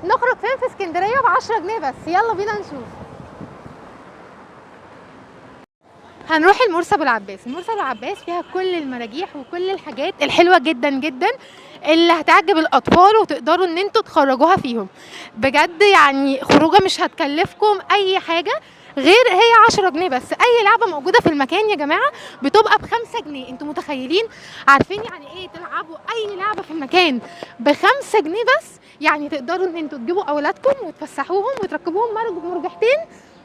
نخرج فين في اسكندريه ب10 جنيه بس. يلا بينا نشوف. هنروح المرسى ابو العباس. المرسى ابو العباس فيها كل المراجيح وكل الحاجات الحلوه جدا جدا اللي هتعجب الاطفال وتقدروا ان انتوا تخرجوها فيهم. بجد يعني خروجه مش هتكلفكم اي حاجه غير هي 10 جنيه بس. اي لعبه موجوده في المكان يا جماعه بتبقى ب5 جنيه. انتوا متخيلين؟ عارفين يعني ايه تلعبوا اي لعبه في المكان ب5 جنيه بس؟ يعني تقدروا ان انتوا تجيبوا اولادكم وتفسحوهم وتركبوهم مرجحتين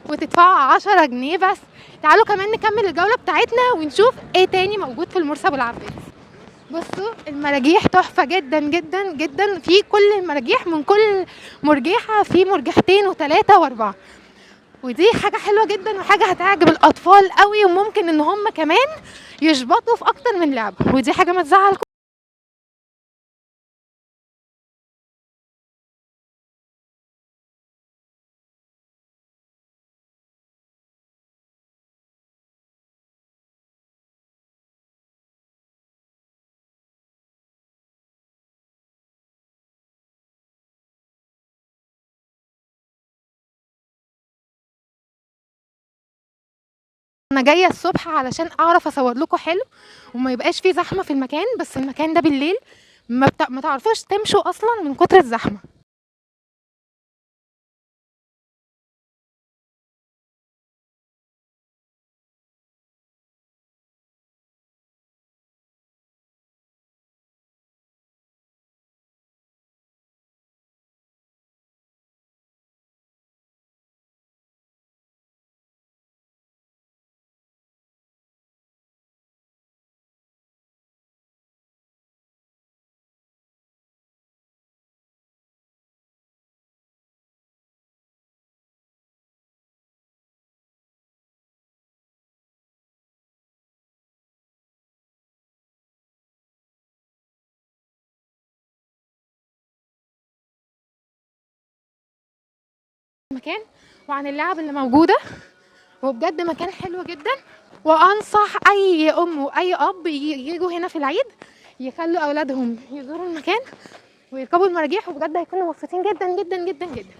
وتدفعوا 10 جنيه بس. تعالوا كمان نكمل الجولة بتاعتنا ونشوف ايه تاني موجود في المرسى ابو العباس. بصوا المراجيح تحفة جدا جدا جدا. في كل المراجيح، من كل مرجيحة في مرجحتين وثلاثة واربعة، ودي حاجة حلوة جدا وحاجة هتعجب الاطفال قوي، وممكن ان هم كمان يشبطوا في اكتر من لعبة، ودي حاجة ما تزعلكم. انا جايه الصبح علشان اعرف اصور لكم حلو وما يبقاش فيه زحمه في المكان، بس المكان ده بالليل ما تعرفوش تمشوا اصلا من كتر الزحمه. المكان وعن اللعب اللي موجوده، وبجد مكان حلو جدا. وانصح اي ام واي اب يجوا هنا في العيد يخلوا اولادهم يزوروا المكان ويركبوا المراجيح، وبجد هيكونوا مبسوطين جدا جدا جدا جدا.